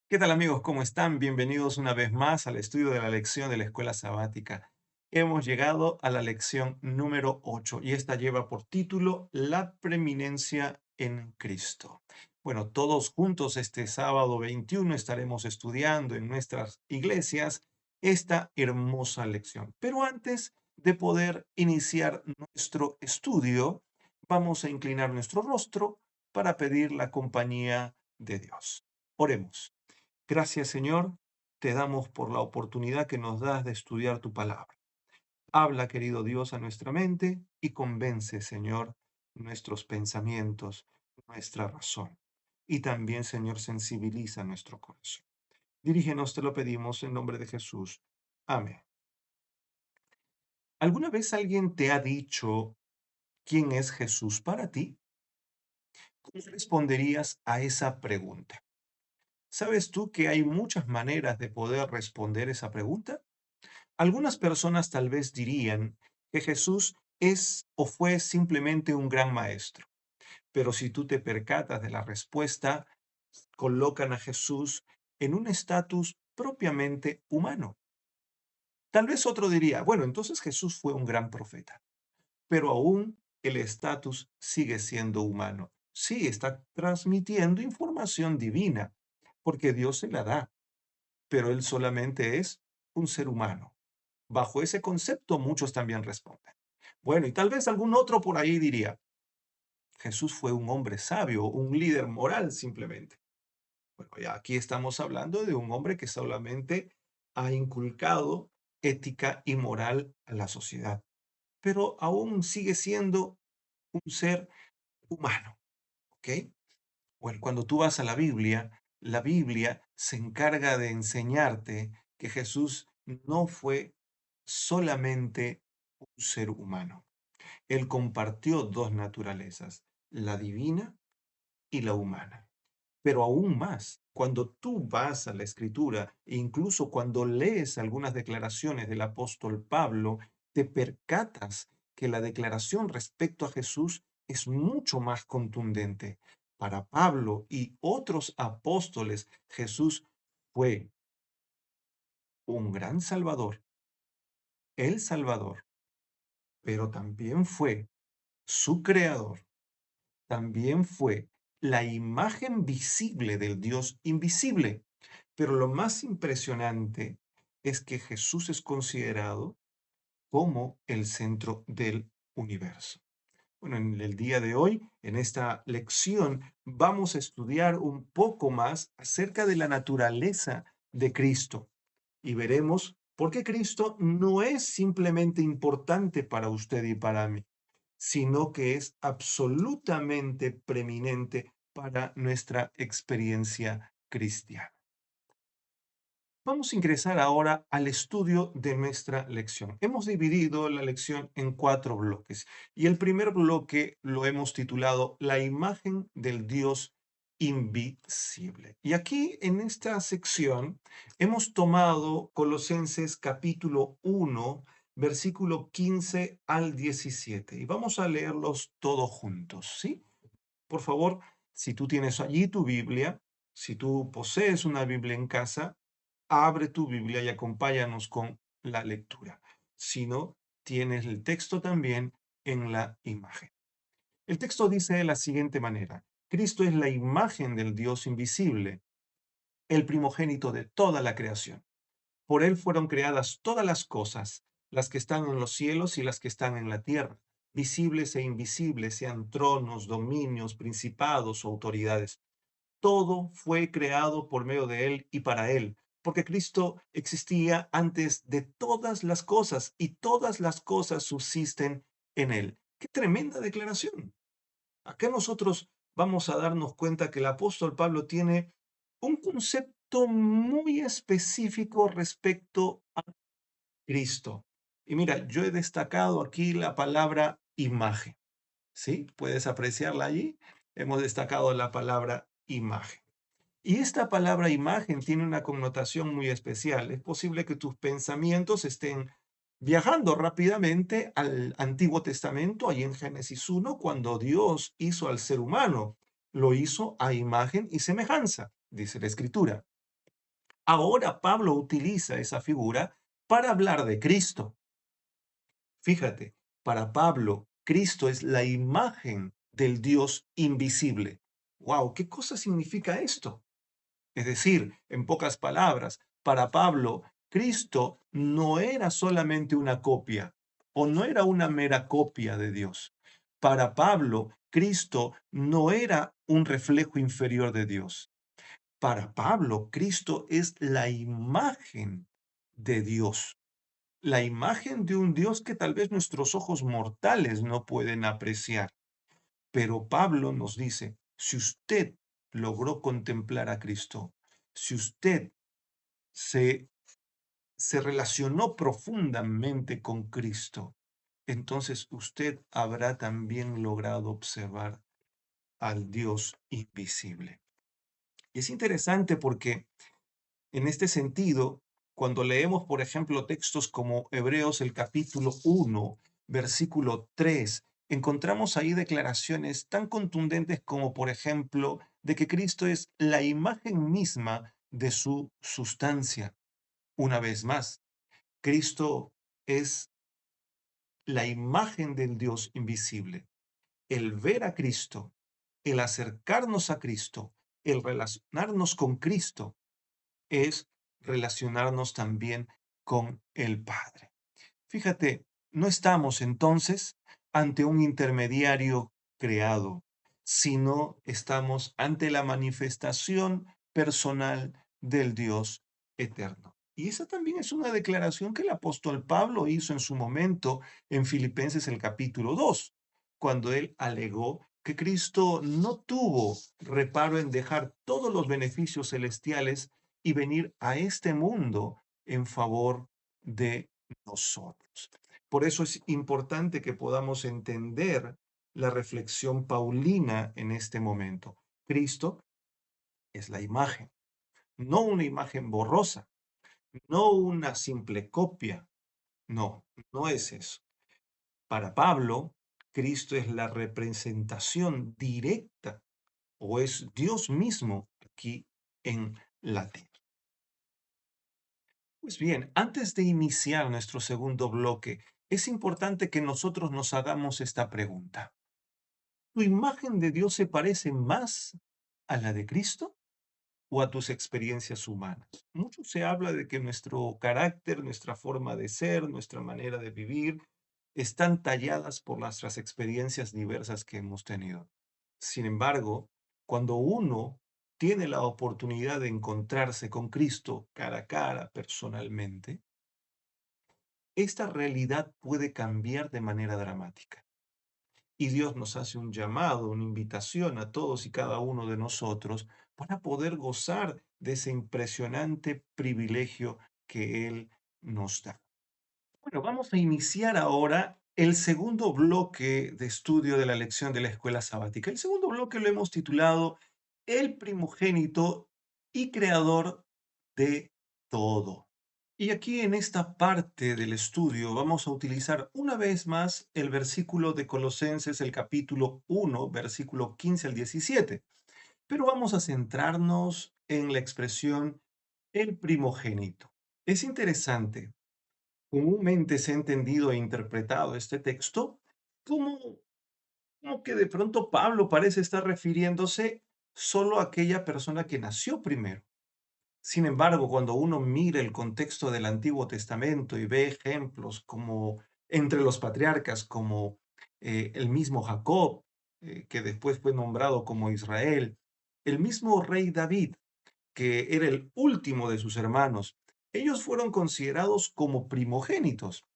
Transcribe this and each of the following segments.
¿Qué tal amigos? ¿Cómo están? Bienvenidos una vez más al estudio de la lección de la escuela sabática. Hemos llegado a la lección número 8 y esta lleva por título La preeminencia en Cristo. Bueno, todos juntos este sábado 21 estaremos estudiando en nuestras iglesias esta hermosa lección. Pero antes de poder iniciar nuestro estudio, vamos a inclinar nuestro rostro para pedir la compañía de Dios. Oremos. Gracias, Señor, te damos por la oportunidad que nos das de estudiar tu palabra. Habla, querido Dios, a nuestra mente y convence, Señor, nuestros pensamientos, nuestra razón. Y también, Señor, sensibiliza nuestro corazón. Dirígenos, te lo pedimos en nombre de Jesús. Amén. ¿Alguna vez alguien te ha dicho quién es Jesús para ti? ¿Cómo responderías a esa pregunta? ¿Sabes tú que hay muchas maneras de poder responder esa pregunta? Algunas personas tal vez dirían que Jesús es o fue simplemente un gran maestro, pero si tú te percatas de la respuesta, colocan a Jesús en un estatus propiamente humano. Tal vez otro diría, bueno, entonces Jesús fue un gran profeta, pero aún el estatus sigue siendo humano. Sí, está transmitiendo información divina, porque Dios se la da, pero él solamente es un ser humano. Bajo ese concepto, muchos también responden. Bueno, y tal vez algún otro por ahí diría, Jesús fue un hombre sabio, un líder moral simplemente. Bueno, ya aquí estamos hablando de un hombre que solamente ha inculcado ética y moral a la sociedad, pero aún sigue siendo un ser humano, ¿ok? Bueno, cuando tú vas a la Biblia se encarga de enseñarte que Jesús no fue solamente un ser humano. Él compartió dos naturalezas, la divina y la humana. Pero aún más, cuando tú vas a la Escritura, e incluso cuando lees algunas declaraciones del apóstol Pablo, te percatas que la declaración respecto a Jesús es mucho más contundente. Para Pablo y otros apóstoles, Jesús fue un gran Salvador, el Salvador, pero también fue su creador, también fue la imagen visible del Dios invisible. Pero lo más impresionante es que Jesús es considerado como el centro del universo. Bueno, en el día de hoy, en esta lección, vamos a estudiar un poco más acerca de la naturaleza de Cristo y veremos por qué Cristo no es simplemente importante para usted y para mí, sino que es absolutamente preeminente para nuestra experiencia cristiana. Vamos a ingresar ahora al estudio de nuestra lección. Hemos dividido la lección en cuatro bloques y el primer bloque lo hemos titulado La imagen del Dios invisible. Y aquí en esta sección hemos tomado Colosenses capítulo 1, versículo 15 al 17 y vamos a leerlos todos juntos, ¿sí? Por favor, si tú tienes allí tu Biblia, si tú posees una Biblia en casa, abre tu Biblia y acompáñanos con la lectura. Si no, tienes el texto también en la imagen. El texto dice de la siguiente manera: Cristo es la imagen del Dios invisible, el primogénito de toda la creación. Por él fueron creadas todas las cosas, las que están en los cielos y las que están en la tierra, visibles e invisibles, sean tronos, dominios, principados o autoridades. Todo fue creado por medio de él y para él, porque Cristo existía antes de todas las cosas y todas las cosas subsisten en él. ¡Qué tremenda declaración! Acá nosotros vamos a darnos cuenta que el apóstol Pablo tiene un concepto muy específico respecto a Cristo. Y mira, yo he destacado aquí la palabra imagen, ¿sí? ¿Puedes apreciarla allí? Hemos destacado la palabra imagen. Y esta palabra imagen tiene una connotación muy especial. Es posible que tus pensamientos estén viajando rápidamente al Antiguo Testamento, ahí en Génesis 1, cuando Dios hizo al ser humano. Lo hizo a imagen y semejanza, dice la Escritura. Ahora Pablo utiliza esa figura para hablar de Cristo. Fíjate, para Pablo, Cristo es la imagen del Dios invisible. ¡Wow! ¿Qué cosa significa esto? Es decir, en pocas palabras, para Pablo, Cristo no era solamente una copia o no era una mera copia de Dios. Para Pablo, Cristo no era un reflejo inferior de Dios. Para Pablo, Cristo es la imagen de Dios, la imagen de un Dios que tal vez nuestros ojos mortales no pueden apreciar. Pero Pablo nos dice, si usted logró contemplar a Cristo, si usted se, se relacionó profundamente con Cristo, entonces usted habrá también logrado observar al Dios invisible. Y es interesante porque en este sentido, cuando leemos, por ejemplo, textos como Hebreos el capítulo 1, versículo 3, encontramos ahí declaraciones tan contundentes como, por ejemplo, de que Cristo es la imagen misma de su sustancia. Una vez más, Cristo es la imagen del Dios invisible. El ver a Cristo, el acercarnos a Cristo, el relacionarnos con Cristo, es relacionarnos también con el Padre. Fíjate, no estamos entonces ante un intermediario creado, sino estamos ante la manifestación personal del Dios eterno. Y esa también es una declaración que el apóstol Pablo hizo en su momento en Filipenses el capítulo 2, cuando él alegó que Cristo no tuvo reparo en dejar todos los beneficios celestiales y venir a este mundo en favor de nosotros. Por eso es importante que podamos entender la reflexión paulina en este momento. Cristo es la imagen, no una imagen borrosa, no una simple copia, no, no es eso. Para Pablo, Cristo es la representación directa o es Dios mismo aquí en la tierra. Pues bien, antes de iniciar nuestro segundo bloque, es importante que nosotros nos hagamos esta pregunta. ¿Tu imagen de Dios se parece más a la de Cristo o a tus experiencias humanas? Mucho se habla de que nuestro carácter, nuestra forma de ser, nuestra manera de vivir, están talladas por nuestras experiencias diversas que hemos tenido. Sin embargo, cuando uno tiene la oportunidad de encontrarse con Cristo cara a cara, personalmente, esta realidad puede cambiar de manera dramática. Y Dios nos hace un llamado, una invitación a todos y cada uno de nosotros para poder gozar de ese impresionante privilegio que Él nos da. Bueno, vamos a iniciar ahora el segundo bloque de estudio de la lección de la escuela sabática. El segundo bloque lo hemos titulado El primogénito y creador de todo. Y aquí en esta parte del estudio vamos a utilizar una vez más el versículo de Colosenses, el capítulo 1, versículo 15 al 17. Pero vamos a centrarnos en la expresión el primogénito. Es interesante. Comúnmente se ha entendido e interpretado este texto como, como que de pronto Pablo parece estar refiriéndose solo a aquella persona que nació primero. Sin embargo, cuando uno mira el contexto del Antiguo Testamento y ve ejemplos como entre los patriarcas, como el mismo Jacob, que después fue nombrado como Israel, el mismo rey David, que era el último de sus hermanos, ellos fueron considerados como primogénitos,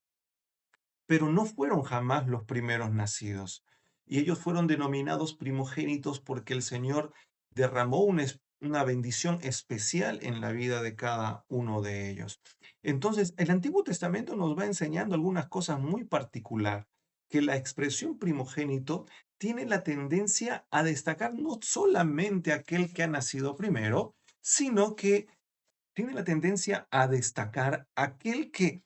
pero no fueron jamás los primeros nacidos. Y ellos fueron denominados primogénitos porque el Señor derramó una bendición especial en la vida de cada uno de ellos. Entonces, el Antiguo Testamento nos va enseñando algunas cosas muy particular, que la expresión primogénito tiene la tendencia a destacar no solamente aquel que ha nacido primero, sino que tiene la tendencia a destacar aquel que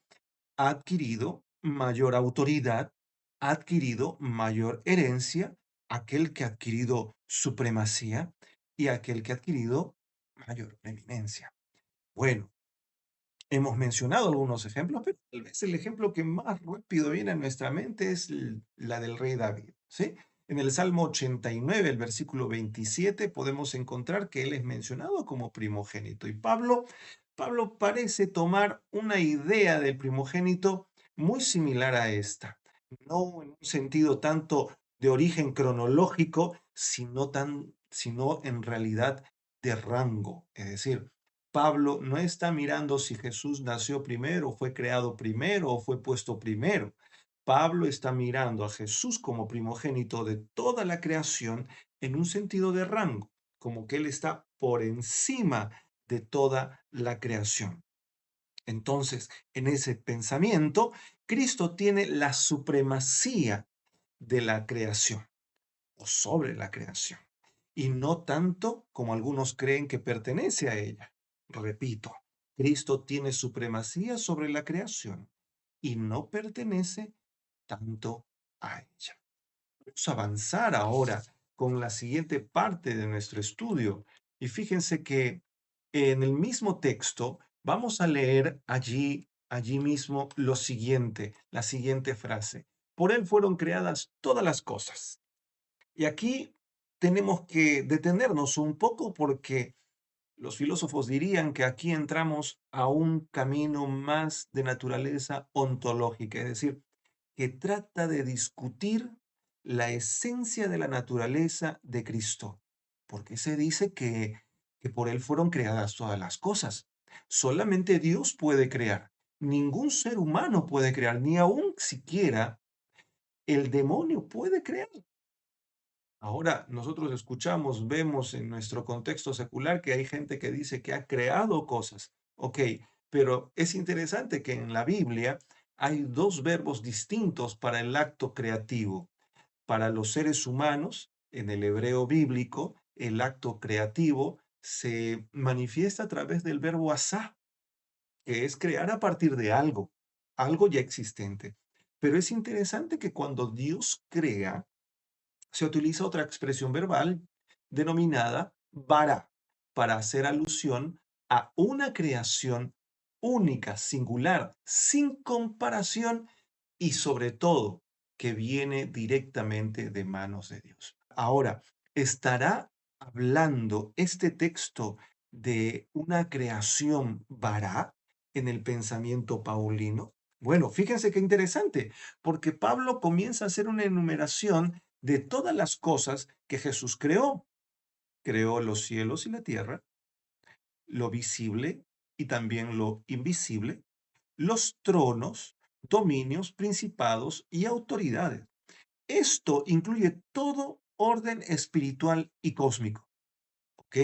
ha adquirido mayor autoridad, ha adquirido mayor herencia, aquel que ha adquirido supremacía y aquel que ha adquirido mayor preeminencia. Bueno, hemos mencionado algunos ejemplos, pero tal vez el ejemplo que más rápido viene a nuestra mente es la del rey David, ¿sí? En el Salmo 89, el versículo 27, podemos encontrar que él es mencionado como primogénito. Y Pablo parece tomar una idea del primogénito muy similar a esta, no en un sentido tanto de origen cronológico, sino en realidad de rango. Es decir, Pablo no está mirando si Jesús nació primero, fue creado primero o fue puesto primero. Pablo está mirando a Jesús como primogénito de toda la creación en un sentido de rango, como que Él está por encima de toda la creación. Entonces, en ese pensamiento, Cristo tiene la supremacía de la creación o sobre la creación, y no tanto como algunos creen que pertenece a ella. Repito, Cristo tiene supremacía sobre la creación y no pertenece tanto a ella. Vamos a avanzar ahora con la siguiente parte de nuestro estudio. Y fíjense que en el mismo texto vamos a leer allí mismo lo siguiente, la siguiente frase. Por él fueron creadas todas las cosas. Y aquí tenemos que detenernos un poco porque los filósofos dirían que aquí entramos a un camino más de naturaleza ontológica, es decir, que trata de discutir la esencia de la naturaleza de Cristo. Porque se dice que por Él fueron creadas todas las cosas. Solamente Dios puede crear. Ningún ser humano puede crear, ni aun siquiera el demonio puede crear. Ahora nosotros escuchamos, vemos en nuestro contexto secular que hay gente que dice que ha creado cosas. Ok, pero es interesante que en la Biblia hay dos verbos distintos para el acto creativo. Para los seres humanos, en el hebreo bíblico, el acto creativo se manifiesta a través del verbo asá, que es crear a partir de algo ya existente. Pero es interesante que cuando Dios crea, se utiliza otra expresión verbal denominada bara para hacer alusión a una creación única, singular, sin comparación y sobre todo que viene directamente de manos de Dios. Ahora, ¿estará hablando este texto de una creación bara en el pensamiento paulino? Bueno, fíjense qué interesante, porque Pablo comienza a hacer una enumeración de todas las cosas que Jesús creó. Creó los cielos y la tierra, lo visible y también lo invisible, los tronos, dominios, principados y autoridades. Esto incluye todo orden espiritual y cósmico. Ok,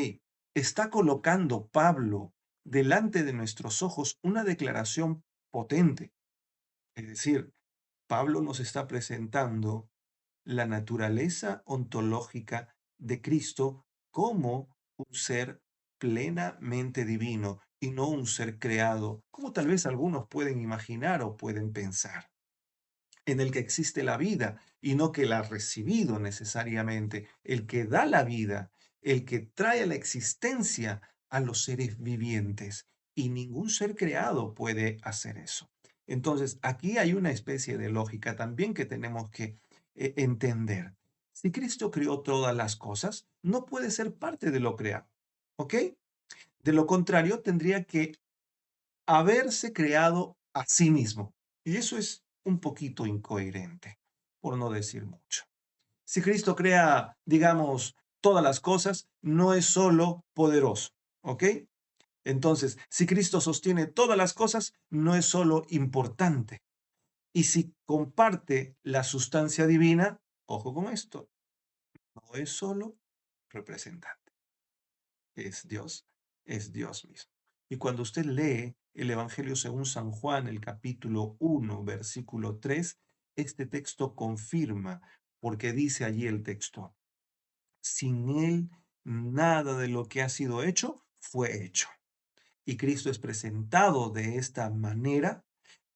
está colocando Pablo delante de nuestros ojos una declaración potente. Es decir, Pablo nos está presentando la naturaleza ontológica de Cristo como un ser plenamente divino y no un ser creado, como tal vez algunos pueden imaginar o pueden pensar, en el que existe la vida y no que la ha recibido necesariamente, el que da la vida, el que trae a la existencia a los seres vivientes, y ningún ser creado puede hacer eso. Entonces, aquí hay una especie de lógica también que tenemos que entender. Si Cristo creó todas las cosas, no puede ser parte de lo creado, ¿ok? De lo contrario, tendría que haberse creado a sí mismo. Y eso es un poquito incoherente, por no decir mucho. Si Cristo crea, digamos, todas las cosas, no es solo poderoso, ¿ok? Entonces, si Cristo sostiene todas las cosas, no es solo importante. Y si comparte la sustancia divina, ojo con esto, no es solo representante, es Dios mismo. Y cuando usted lee el Evangelio según San Juan, el capítulo 1, versículo 3, este texto confirma, porque dice allí el texto, sin Él nada de lo que ha sido hecho fue hecho. Y Cristo es presentado de esta manera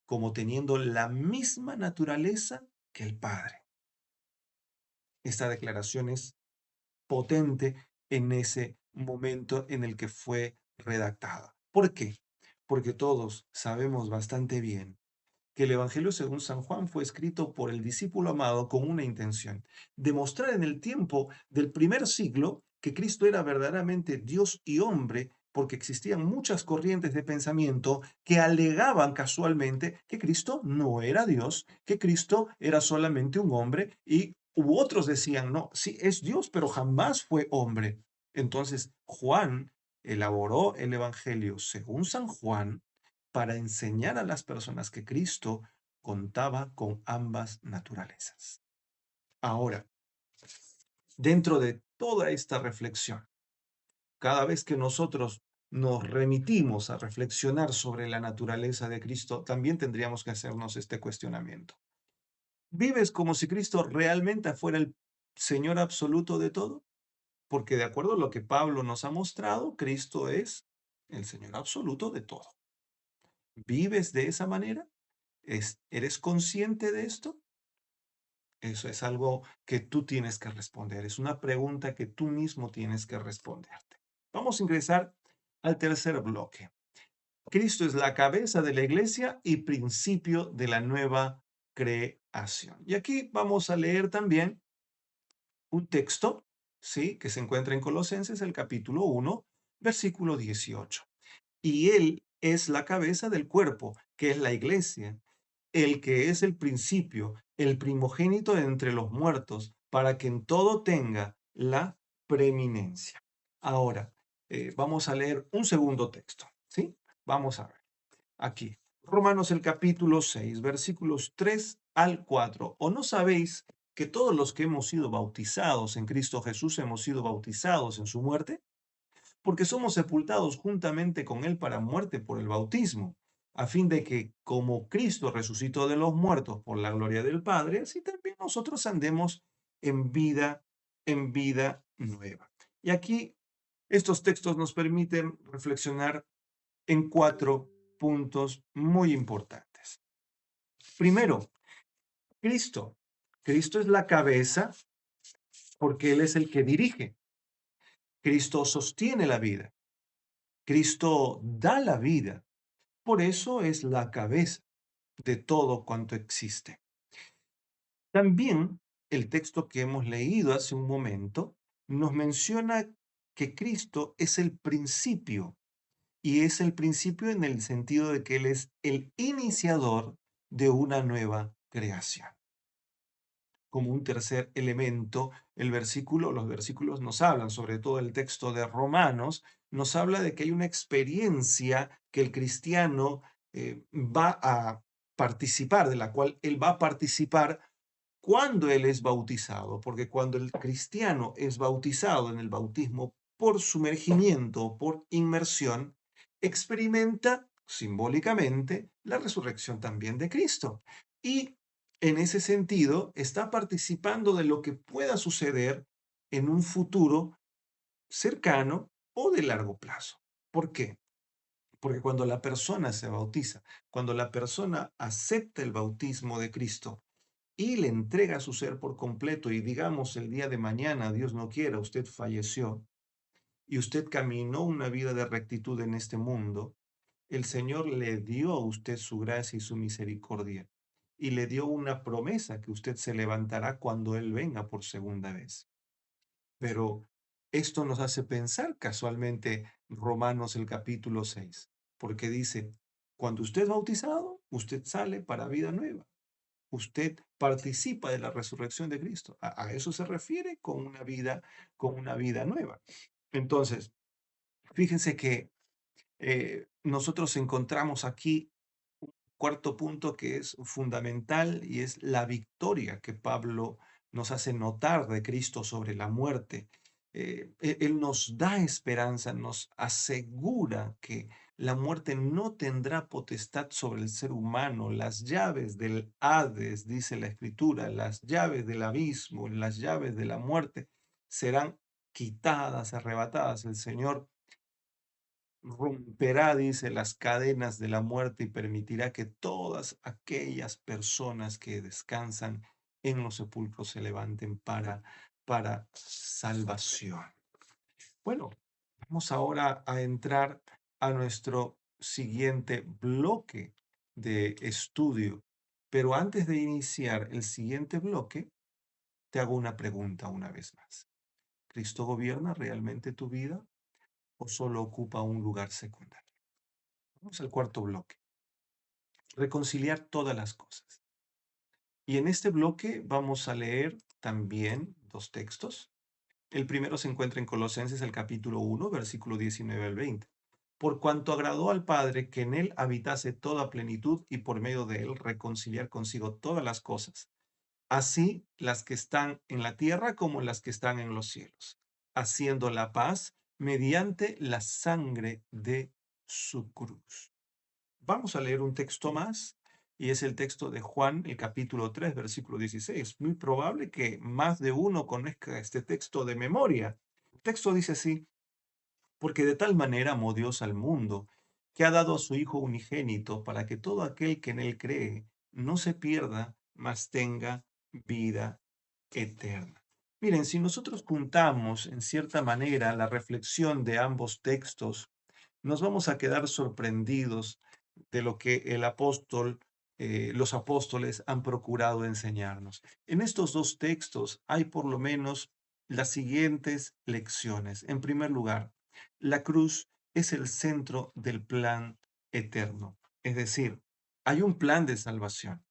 como teniendo la misma naturaleza que el Padre. Esta declaración es potente en ese momento en el que fue redactada. ¿Por qué? Porque todos sabemos bastante bien que el Evangelio según San Juan fue escrito por el discípulo amado con una intención: demostrar en el tiempo del primer siglo que Cristo era verdaderamente Dios y hombre, porque existían muchas corrientes de pensamiento que alegaban casualmente que Cristo no era Dios, que Cristo era solamente un hombre, y otros decían, no, sí es Dios, pero jamás fue hombre. Entonces, Juan elaboró el Evangelio según San Juan para enseñar a las personas que Cristo contaba con ambas naturalezas. Ahora, dentro de toda esta reflexión, cada vez que nosotros nos remitimos a reflexionar sobre la naturaleza de Cristo, también tendríamos que hacernos este cuestionamiento. ¿Vives como si Cristo realmente fuera el Señor absoluto de todo? Porque de acuerdo a lo que Pablo nos ha mostrado, Cristo es el Señor absoluto de todo. ¿Vives de esa manera? ¿Eres consciente de esto? Eso es algo que tú tienes que responder. Es una pregunta que tú mismo tienes que responderte. Vamos a ingresar al tercer bloque. Cristo es la cabeza de la iglesia y principio de la nueva creación. Y aquí vamos a leer también un texto, ¿sí? Que se encuentra en Colosenses, el capítulo 1, versículo 18. Y Él es la cabeza del cuerpo, que es la iglesia, el que es el principio, el primogénito de entre los muertos, para que en todo tenga la preeminencia. Ahora, vamos a leer un segundo texto, ¿sí? Vamos a ver aquí. Romanos el capítulo 6, versículos 3 al 4. ¿O no sabéis que todos los que hemos sido bautizados en Cristo Jesús hemos sido bautizados en su muerte? Porque somos sepultados juntamente con Él para muerte por el bautismo, a fin de que, como Cristo resucitó de los muertos por la gloria del Padre, así también nosotros andemos en vida nueva. Y aquí estos textos nos permiten reflexionar en cuatro puntos muy importantes. Primero, Cristo. Cristo es la cabeza porque Él es el que dirige. Cristo sostiene la vida. Cristo da la vida. Por eso es la cabeza de todo cuanto existe. También el texto que hemos leído hace un momento nos menciona que Cristo es el principio, y es el principio en el sentido de que Él es el iniciador de una nueva creación. Como un tercer elemento, los versículos nos hablan, sobre todo el texto de Romanos, nos habla de que hay una experiencia que el cristiano va a participar, de la cual él va a participar cuando él es bautizado, porque cuando el cristiano es bautizado en el bautismo por sumergimiento, por inmersión, experimenta simbólicamente la resurrección también de Cristo. Y en ese sentido está participando de lo que pueda suceder en un futuro cercano o de largo plazo. ¿Por qué? Porque cuando la persona se bautiza, cuando la persona acepta el bautismo de Cristo, y le entrega su ser por completo y digamos el día de mañana, Dios no quiera, usted falleció y usted caminó una vida de rectitud en este mundo, el Señor le dio a usted su gracia y su misericordia y le dio una promesa que usted se levantará cuando Él venga por segunda vez. Pero esto nos hace pensar casualmente Romanos el capítulo 6, porque dice, cuando usted es bautizado, usted sale para vida nueva. Usted participa de la resurrección de Cristo. A eso se refiere con una vida nueva. Entonces, fíjense que nosotros encontramos aquí cuarto punto que es fundamental y es la victoria que Pablo nos hace notar de Cristo sobre la muerte. Él nos da esperanza, nos asegura que la muerte no tendrá potestad sobre el ser humano. Las llaves del Hades, dice la Escritura, las llaves del abismo, las llaves de la muerte serán quitadas, arrebatadas. El Señor romperá, dice, las cadenas de la muerte y permitirá que todas aquellas personas que descansan en los sepulcros se levanten para salvación. Bueno, vamos ahora a entrar a nuestro siguiente bloque de estudio. Pero antes de iniciar el siguiente bloque, te hago una pregunta una vez más. ¿Cristo gobierna realmente tu vida o solo ocupa un lugar secundario? Vamos al cuarto bloque. Reconciliar todas las cosas. Y en este bloque vamos a leer también dos textos. El primero se encuentra en Colosenses, el capítulo 1, versículo 19 al 20. Por cuanto agradó al Padre que en él habitase toda plenitud y por medio de él reconciliar consigo todas las cosas, así las que están en la tierra como las que están en los cielos, haciendo la paz mediante la sangre de su cruz. Vamos a leer un texto más y es el texto de Juan, el capítulo 3, versículo 16. Muy probable que más de uno conozca este texto de memoria. El texto dice así: porque de tal manera amó Dios al mundo, que ha dado a su Hijo unigénito para que todo aquel que en él cree no se pierda, mas tenga vida eterna. Miren, si nosotros juntamos en cierta manera la reflexión de ambos textos, nos vamos a quedar sorprendidos de lo que los apóstoles han procurado enseñarnos. En estos dos textos hay por lo menos las siguientes lecciones. En primer lugar, la cruz es el centro del plan eterno. Es decir, hay un plan de salvación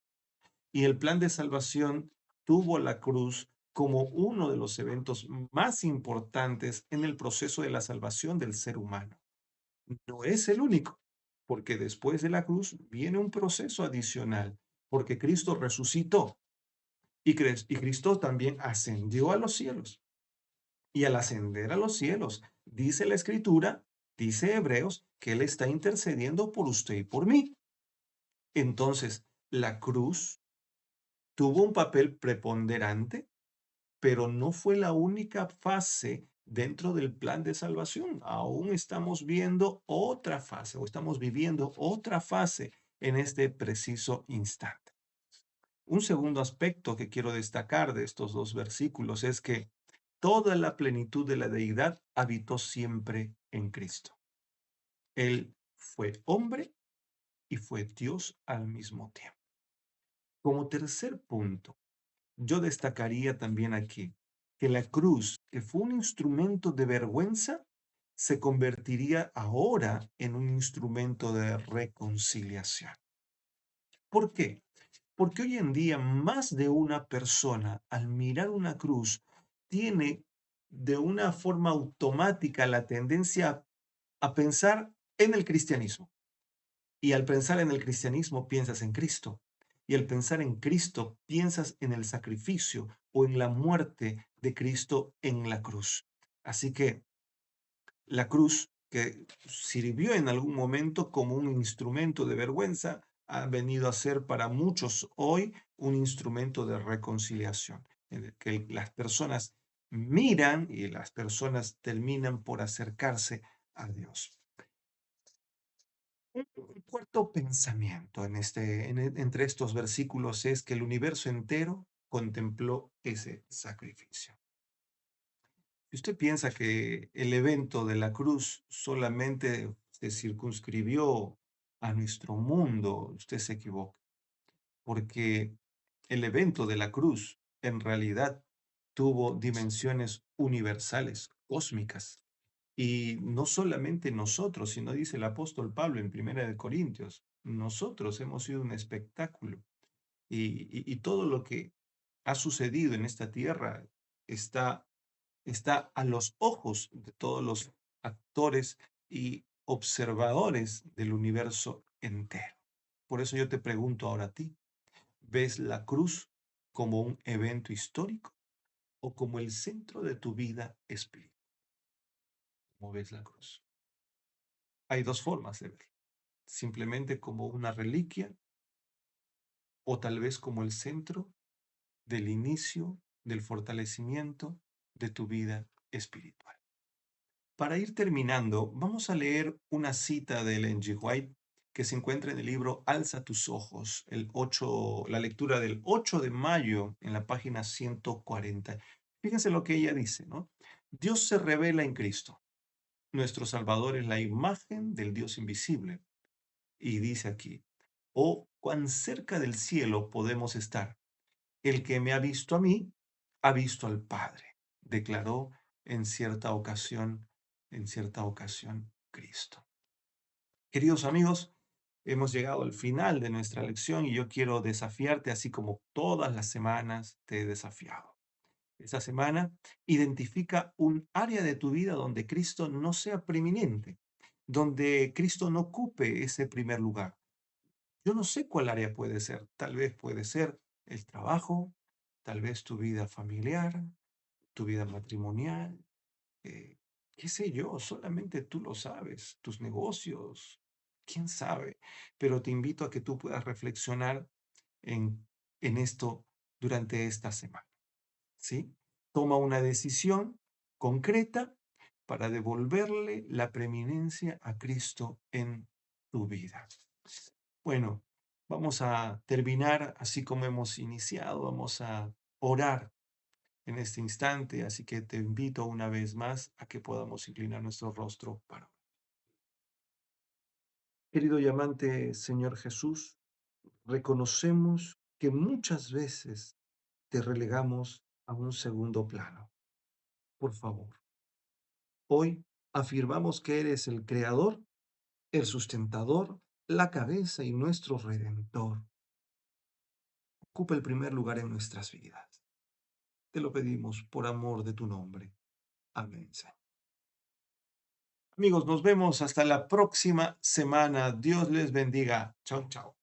y el plan de salvación tuvo la cruz como uno de los eventos más importantes en el proceso de la salvación del ser humano. No es el único, porque después de la cruz viene un proceso adicional, porque Cristo resucitó y Cristo también ascendió a los cielos. Y al ascender a los cielos, dice la Escritura, dice Hebreos, que Él está intercediendo por usted y por mí. Entonces, la cruz tuvo un papel preponderante, pero no fue la única fase dentro del plan de salvación. Aún estamos viendo otra fase o estamos viviendo otra fase en este preciso instante. Un segundo aspecto que quiero destacar de estos dos versículos es que toda la plenitud de la deidad habitó siempre en Cristo. Él fue hombre y fue Dios al mismo tiempo. Como tercer punto, yo destacaría también aquí que la cruz, que fue un instrumento de vergüenza, se convertiría ahora en un instrumento de reconciliación. ¿Por qué? Porque hoy en día más de una persona al mirar una cruz tiene de una forma automática la tendencia a pensar en el cristianismo. Y al pensar en el cristianismo piensas en Cristo. Y al pensar en Cristo piensas en el sacrificio o en la muerte de Cristo en la cruz. Así que la cruz, que sirvió en algún momento como un instrumento de vergüenza, ha venido a ser para muchos hoy un instrumento de reconciliación, en el que las personas miran y las personas terminan por acercarse a Dios. Un cuarto pensamiento entre estos versículos es que el universo entero contempló ese sacrificio. Si usted piensa que el evento de la cruz solamente se circunscribió a nuestro mundo, usted se equivoca, porque el evento de la cruz en realidad tuvo dimensiones universales, cósmicas. Y no solamente nosotros, sino dice el apóstol Pablo en Primera de Corintios, nosotros hemos sido un espectáculo y todo lo que ha sucedido en esta tierra está, está a los ojos de todos los actores y observadores del universo entero. Por eso yo te pregunto ahora a ti, ¿ves la cruz como un evento histórico o como el centro de tu vida espiritual? ¿Cómo ves la cruz? Hay dos formas de verlo. Simplemente como una reliquia o tal vez como el centro del inicio, del fortalecimiento de tu vida espiritual. Para ir terminando, vamos a leer una cita de Ellen G. White que se encuentra en el libro Alza tus ojos, la lectura del 8 de mayo en la página 140. Fíjense lo que ella dice, ¿no? Dios se revela en Cristo. Nuestro Salvador es la imagen del Dios invisible. Y dice aquí, oh, cuán cerca del cielo podemos estar. El que me ha visto a mí, ha visto al Padre, declaró en cierta ocasión Cristo. Queridos amigos, hemos llegado al final de nuestra lección y yo quiero desafiarte así como todas las semanas te he desafiado. Esta semana identifica un área de tu vida donde Cristo no sea preeminente, donde Cristo no ocupe ese primer lugar. Yo no sé cuál área puede ser. Tal vez puede ser el trabajo, tal vez tu vida familiar, tu vida matrimonial, eh, qué sé yo, solamente tú lo sabes, tus negocios, quién sabe. Pero te invito a que tú puedas reflexionar en, en esto durante esta semana, ¿sí? Toma una decisión concreta para devolverle la preeminencia a Cristo en tu vida. Bueno, vamos a terminar así como hemos iniciado, vamos a orar en este instante, así que te invito una vez más a que podamos inclinar nuestro rostro para orar. Querido y amante Señor Jesús, reconocemos que muchas veces te relegamos a un segundo plano. Por favor, hoy afirmamos que eres el creador, el sustentador, la cabeza y nuestro redentor. Ocupa el primer lugar en nuestras vidas. Te lo pedimos por amor de tu nombre. Amén, Señor. Amigos, nos vemos hasta la próxima semana. Dios les bendiga. Chao, chao.